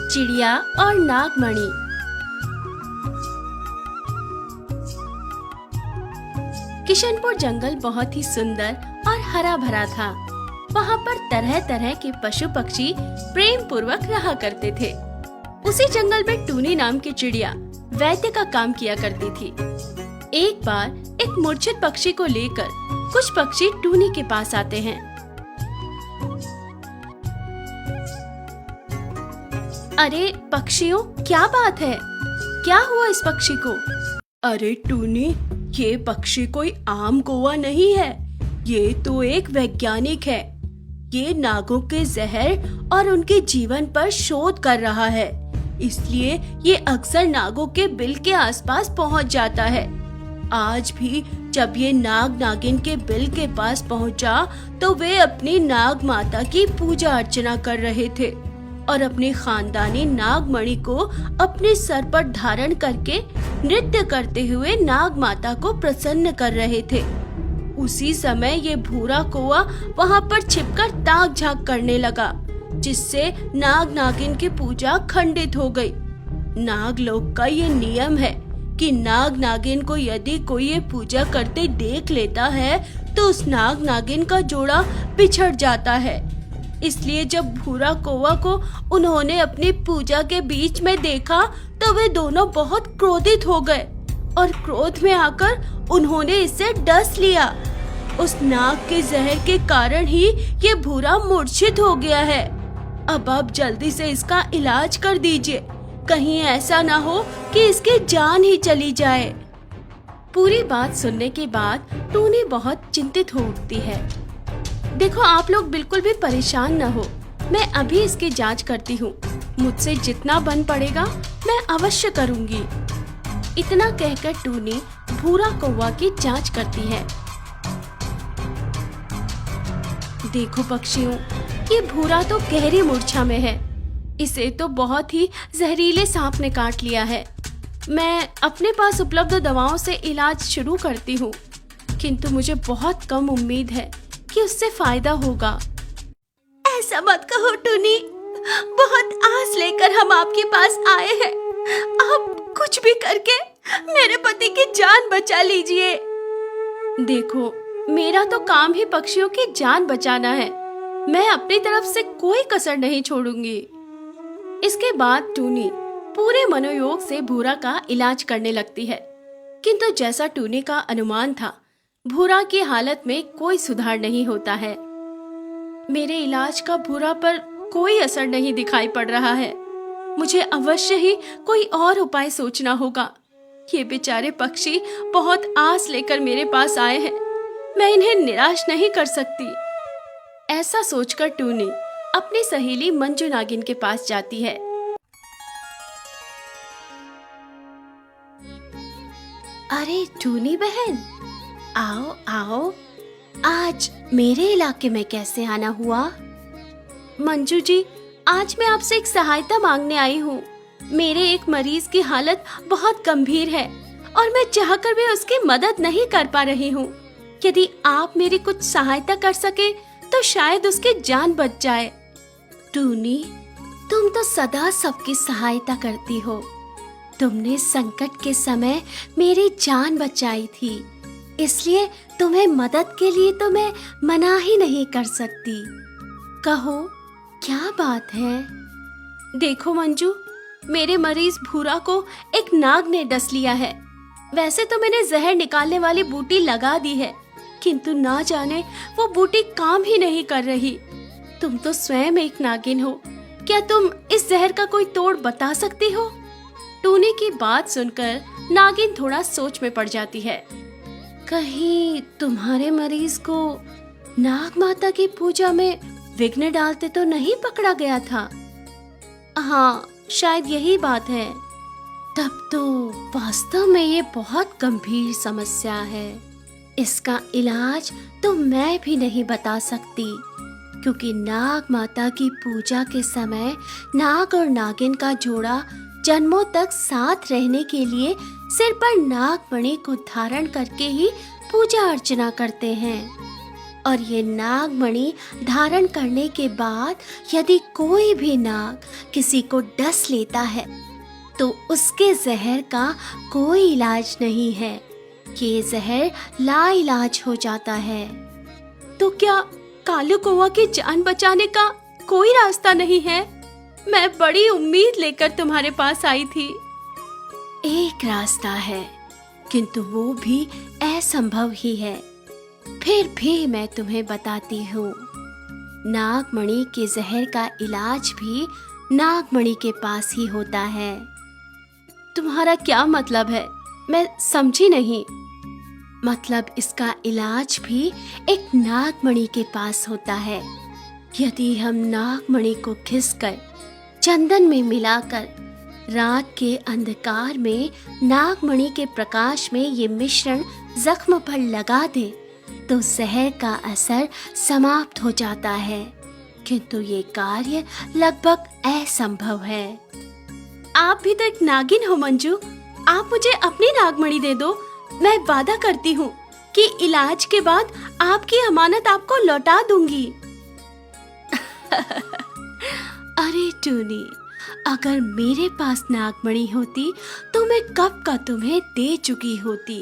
चिड़िया और नागमणि। किशनपुर जंगल बहुत ही सुंदर और हरा भरा था। वहाँ पर तरह तरह के पशु पक्षी प्रेम पूर्वक रहा करते थे। उसी जंगल में टूनी नाम की चिड़िया वैद्य का काम किया करती थी। एक बार एक मूर्छित पक्षी को लेकर कुछ पक्षी टूनी के पास आते हैं। अरे पक्षियों, क्या बात है? क्या हुआ इस पक्षी को? अरे टूनी, ये पक्षी कोई आम कौवा नहीं है, ये तो एक वैज्ञानिक है। ये नागों के जहर और उनके जीवन पर शोध कर रहा है, इसलिए ये अक्सर नागों के बिल के आसपास पहुंच जाता है। आज भी जब ये नाग नागिन के बिल के पास पहुंचा तो वे अपनी नाग माता की पूजा अर्चना कर रहे थे और अपनी खानदानी नागमणि को अपने सर पर धारण करके नृत्य करते हुए नाग माता को प्रसन्न कर रहे थे। उसी समय ये भूरा कौवा वहाँ पर छिपकर ताक झांक करने लगा, जिससे नाग नागिन की पूजा खंडित हो गई। नाग लोक का ये नियम है कि नाग नागिन को यदि कोई ये पूजा करते देख लेता है तो उस नाग नागिन का जोड़ा बिछड़ जाता है। इसलिए जब भूरा कौवा को उन्होंने अपनी पूजा के बीच में देखा तो वे दोनों बहुत क्रोधित हो गए और क्रोध में आकर उन्होंने इससे डस लिया। उस नाग के जहर के कारण ही ये भूरा मूर्छित हो गया है। अब आप जल्दी से इसका इलाज कर दीजिए, कहीं ऐसा ना हो कि इसकी जान ही चली जाए। पूरी बात सुनने के बाद टूनी बहुत चिंतित हो उठती है। देखो, आप लोग बिल्कुल भी परेशान न हो, मैं अभी इसकी जांच करती हूँ। मुझसे जितना बन पड़ेगा मैं अवश्य करूँगी। इतना कहकर टूनी भूरा कौवा की जांच करती है। देखो पक्षियों, ये भूरा तो गहरी मूर्छा में है। इसे तो बहुत ही जहरीले सांप ने काट लिया है। मैं अपने पास उपलब्ध दवाओं से इलाज शुरू करती हूँ, किंतु मुझे बहुत कम उम्मीद है कि उससे फायदा होगा। ऐसा मत कहो टूनी, बहुत आस लेकर हम आपके पास आए हैं। आप कुछ भी करके मेरे पति की जान बचा लीजिए। देखो, मेरा तो काम ही पक्षियों की जान बचाना है। मैं अपनी तरफ से कोई कसर नहीं छोड़ूंगी। इसके बाद टूनी पूरे मनोयोग से भूरा का इलाज करने लगती है, किंतु जैसा टूनी का अनुमान था, भूरा की हालत में कोई सुधार नहीं होता है। मेरे इलाज का भूरा पर कोई असर नहीं दिखाई पड़ रहा है। मुझे अवश्य ही कोई और उपाय सोचना होगा। ये बेचारे पक्षी बहुत आस लेकर मेरे पास आए हैं, मैं इन्हें निराश नहीं कर सकती। ऐसा सोचकर टूनी अपनी सहेली मंजू नागिन के पास जाती है। अरे टूनी बहन, आओ आओ, आज मेरे इलाके में कैसे आना हुआ? मंजू जी, आज मैं आपसे एक सहायता मांगने आई हूँ। मेरे एक मरीज की हालत बहुत गंभीर है और मैं चाहकर भी उसकी मदद नहीं कर पा रही हूँ। यदि आप मेरी कुछ सहायता कर सके तो शायद उसकी जान बच जाए। टूनी, तुम तो सदा सबकी सहायता करती हो। तुमने संकट के समय मेरी जान बचाई थी, इसलिए तुम्हें मदद के लिए तो मैं मना ही नहीं कर सकती। कहो, क्या बात है? देखो मंजू, मेरे मरीज भूरा को एक नाग ने डस लिया है। वैसे तो मैंने जहर निकालने वाली बूटी लगा दी है, किंतु ना जाने वो बूटी काम ही नहीं कर रही। तुम तो स्वयं एक नागिन हो, क्या तुम इस जहर का कोई तोड़ बता सकती हो? टूनी की बात सुनकर नागिन थोड़ा सोच में पड़ जाती है। कहीं तुम्हारे मरीज को नाग माता की पूजा में विघ्न डालते तो नहीं पकड़ा गया था? हाँ, शायद यही बात है। तब तो वास्तव में ये बहुत गंभीर समस्या है। इसका इलाज तो मैं भी नहीं बता सकती, क्योंकि नाग माता की पूजा के समय नाग और नागिन का जोड़ा जन्मों तक साथ रहने के लिए सिर पर नागमणि को धारण करके ही पूजा अर्चना करते हैं। और ये नागमणि धारण करने के बाद यदि कोई भी नाग किसी को डस लेता है तो उसके जहर का कोई इलाज नहीं है। ये जहर लाइलाज हो जाता है। तो क्या कालू कौवा की जान बचाने का कोई रास्ता नहीं है? मैं बड़ी उम्मीद लेकर तुम्हारे पास आई थी। एक रास्ता है, किंतु वो भी असंभव ही है। फिर भी मैं तुम्हें बताती हूँ। नागमणि के जहर का इलाज भी नागमणि के पास ही होता है। तुम्हारा क्या मतलब है? मैं समझी नहीं। मतलब इसका इलाज भी एक नागमणि के पास होता है। यदि हम नागमणि को घिसकर चंदन में मिलाकर रात के अंधकार में नागमणि के प्रकाश में ये मिश्रण जख्म पर लगा दे तो जहर का असर समाप्त हो जाता है। किंतु ये कार्य लगभग असंभव है। आप भी तो एक नागिन हो मंजू। आप मुझे अपनी नागमणि दे दो। मैं वादा करती हूँ कि इलाज के बाद आपकी अमानत आपको लौटा दूंगी। अरे टूनी, अगर मेरे पास नागमणि होती तो मैं कब का तुम्हें दे चुकी होती।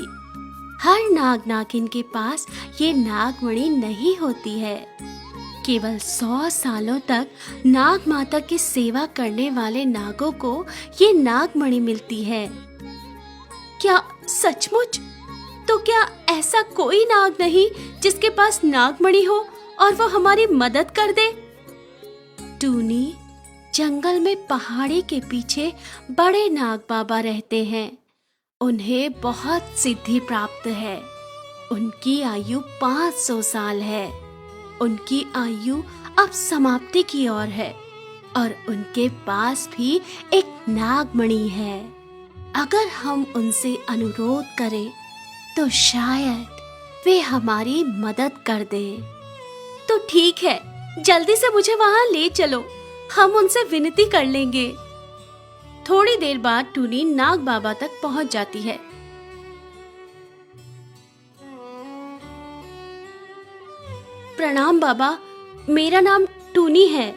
हर नाग नागिन के पास ये नागमणि नहीं होती है। केवल 100 सालों तक नाग माता की सेवा करने वाले नागों को ये नागमणि मिलती है। क्या सचमुच? तो क्या ऐसा कोई नाग नहीं जिसके पास नागमणि हो और वो हमारी मदद कर दे? टूनी, जंगल में पहाड़ी के पीछे बड़े नाग बाबा रहते हैं। उन्हें बहुत सिद्धि प्राप्त है। उनकी आयु 500 साल है। उनकी आयु अब समाप्ति की ओर है और उनके पास भी एक नागमणि है। अगर हम उनसे अनुरोध करें तो शायद वे हमारी मदद कर दे। तो ठीक है, जल्दी से मुझे वहां ले चलो। हम उनसे विनती कर लेंगे। थोड़ी देर बाद टूनी नाग बाबा तक पहुंच जाती है। प्रणाम बाबा, मेरा नाम टूनी है।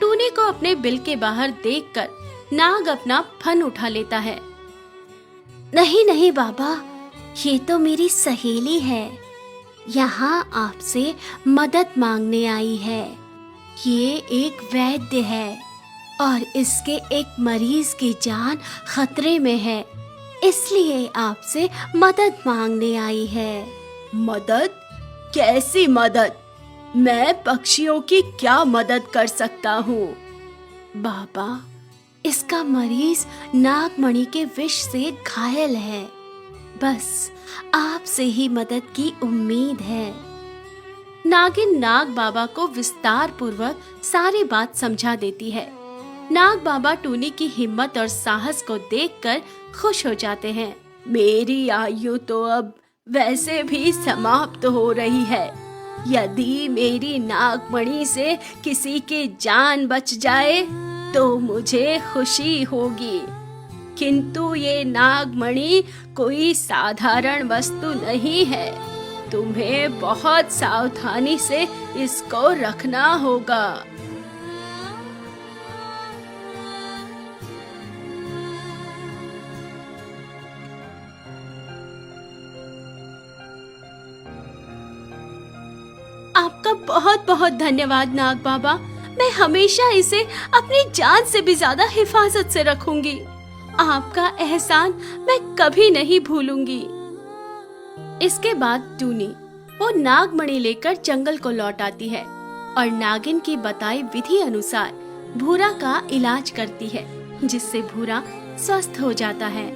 टूनी को अपने बिल के बाहर देखकर नाग अपना फन उठा लेता है। नहीं नहीं बाबा, ये तो मेरी सहेली है। यहाँ आपसे मदद मांगने आई है। ये एक वैद्य है और इसके एक मरीज की जान खतरे में है, इसलिए आपसे मदद मांगने आई है। मदद? कैसी मदद? मैं पक्षियों की क्या मदद कर सकता हूँ? बाबा, इसका मरीज नागमणि के विष से घायल है। बस आपसे ही मदद की उम्मीद है। नागिन नाग बाबा को विस्तार पूर्वक सारी बात समझा देती है। नाग बाबा टूनी की हिम्मत और साहस को देखकर खुश हो जाते हैं। मेरी आयु तो अब वैसे भी समाप्त हो रही है। यदि मेरी नागमणि से किसी की जान बच जाए तो मुझे खुशी होगी। किंतु ये नागमणि कोई साधारण वस्तु नहीं है। तुम्हें बहुत सावधानी से इसको रखना होगा। आपका बहुत बहुत धन्यवाद नाग बाबा। मैं हमेशा इसे अपनी जान से भी ज्यादा हिफाजत से रखूंगी। आपका एहसान मैं कभी नहीं भूलूंगी। इसके बाद टूनी वो नागमणि लेकर जंगल को लौट आती है और नागिन की बताई विधि अनुसार भूरा का इलाज करती है, जिससे भूरा स्वस्थ हो जाता है।